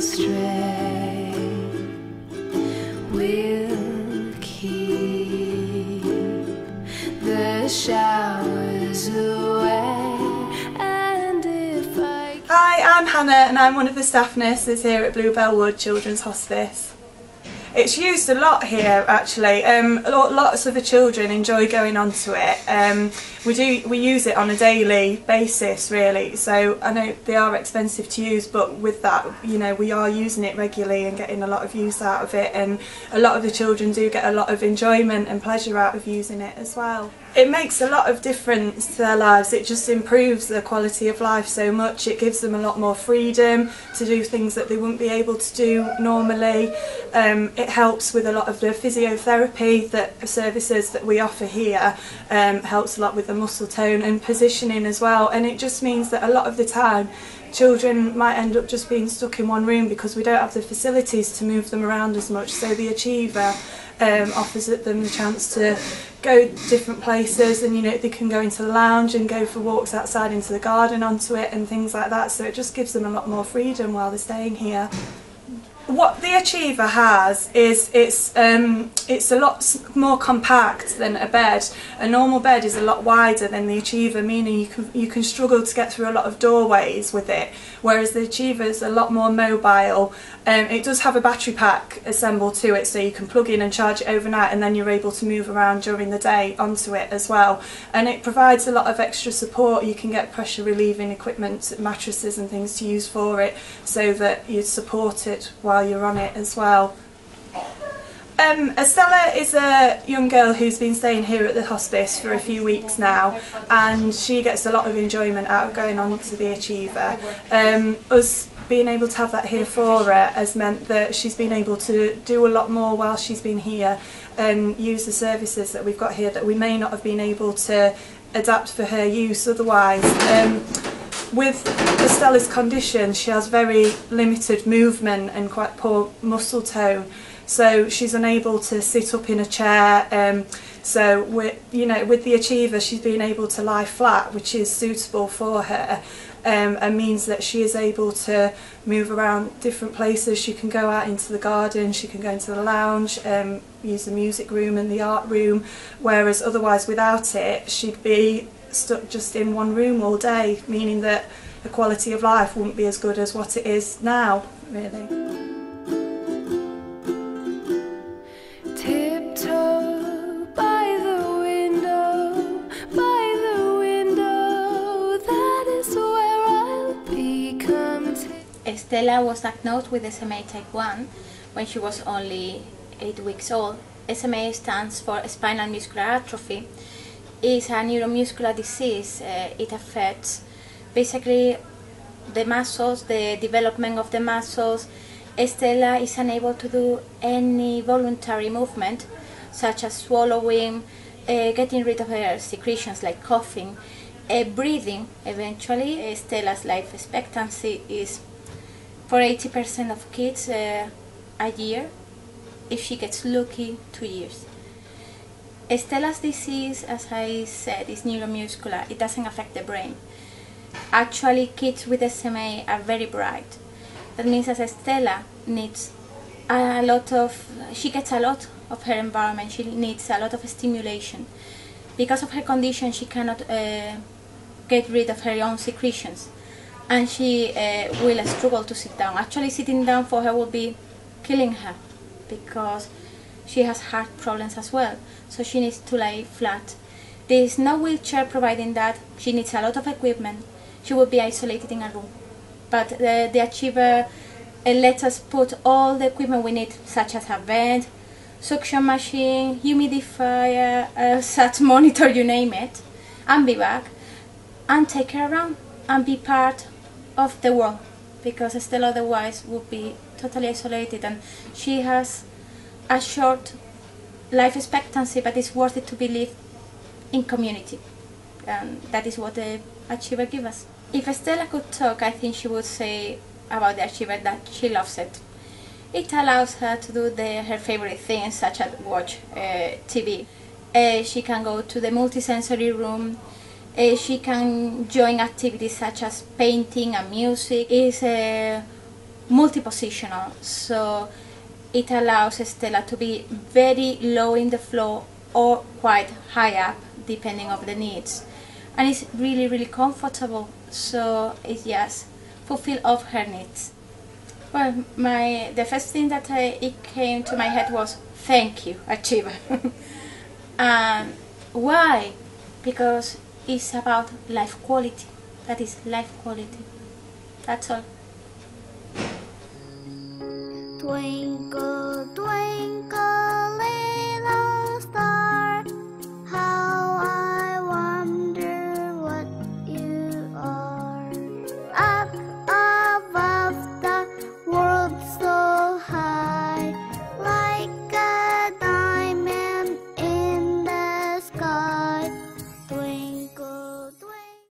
stray. We'll keep the showers away. And if I... Hi, I'm Hannah and I'm one of the staff nurses here at Bluebell Wood Children's Hospice. It's used a lot here actually. Lots of the children enjoy going onto it. We use it on a daily basis really, so I know they are expensive to use, but with that, you know, we are using it regularly and getting a lot of use out of it, and a lot of the children do get a lot of enjoyment and pleasure out of using it as well. It makes a lot of difference to their lives. It just improves their quality of life so much. It gives them a lot more freedom to do things that they wouldn't be able to do normally. It helps with a lot of the physiotherapy services that we offer here. Helps a lot with the muscle tone and positioning as well, and it just means that a lot of the time children might end up just being stuck in one room because we don't have the facilities to move them around as much. So the Acheeva offers them the chance to go different places, and you know, they can go into the lounge and go for walks outside into the garden onto it and things like that, so it just gives them a lot more freedom while they're staying here. What the Acheeva has is it's a lot more compact than a bed. A normal bed is a lot wider than the Acheeva, meaning you can struggle to get through a lot of doorways with it, whereas the Acheeva is a lot more mobile. It does have a battery pack assembled to it, so you can plug in and charge it overnight, and then you're able to move around during the day onto it as well. And it provides a lot of extra support. You can get pressure relieving equipment, mattresses and things to use for it, so that you're supported while you're on it as well. Estella is a young girl who's been staying here at the hospice for a few weeks now, and she gets a lot of enjoyment out of going on to the Acheeva. Us being able to have that here for her has meant that she's been able to do a lot more while she's been here and use the services that we've got here that we may not have been able to adapt for her use otherwise. With Estella's condition, she has very limited movement and quite poor muscle tone, so she's unable to sit up in a chair. So with the Acheeva, she's been able to lie flat, which is suitable for her, and means that she is able to move around different places. She can go out into the garden, she can go into the lounge, use the music room and the art room, whereas otherwise without it she'd be stuck just in one room all day, meaning that the quality of life wouldn't be as good as what it is now, really. Tiptoe by the window, that is where I'll become. Estella was diagnosed with SMA type 1 when she was only 8 weeks old. SMA stands for Spinal Muscular Atrophy. It's a neuromuscular disease. It affects basically the muscles, the development of the muscles. Estella is unable to do any voluntary movement, such as swallowing, getting rid of her secretions like coughing, breathing. Eventually, Estella's life expectancy is, for 80% of kids, a year. If she gets lucky, 2 years. Estella's disease, as I said, is neuromuscular. It doesn't affect the brain. Actually, kids with SMA are very bright. That means that Estella needs she gets a lot of her environment. She needs a lot of stimulation. Because of her condition, she cannot get rid of her own secretions, and she will struggle to sit down. Actually, sitting down for her will be killing her, because she has heart problems as well, so she needs to lie flat. There is no wheelchair providing that. She needs a lot of equipment. She will be isolated in a room. But the Acheeva lets us put all the equipment we need, such as a vent, suction machine, humidifier, sat monitor, you name it, and be back, and take her around and be part of the world, because Estella otherwise would be totally isolated, and she has a short life expectancy, but it's worth it to be lived in community, and that is what the Acheeva gives us. If Estella could talk, I think she would say about the Acheeva that she loves it. It allows her to do her favorite things, such as watch TV. She can go to the multisensory room. She can join activities such as painting and music. It's multi-positional, so it allows Estella to be very low in the floor or quite high up depending on the needs, and it's really comfortable, so it just fulfill of her needs. Well, the first thing that it came to my head was thank you, Acheeva. And why? Because it's about life quality. That is life quality. That's all. Twinkle, twinkle.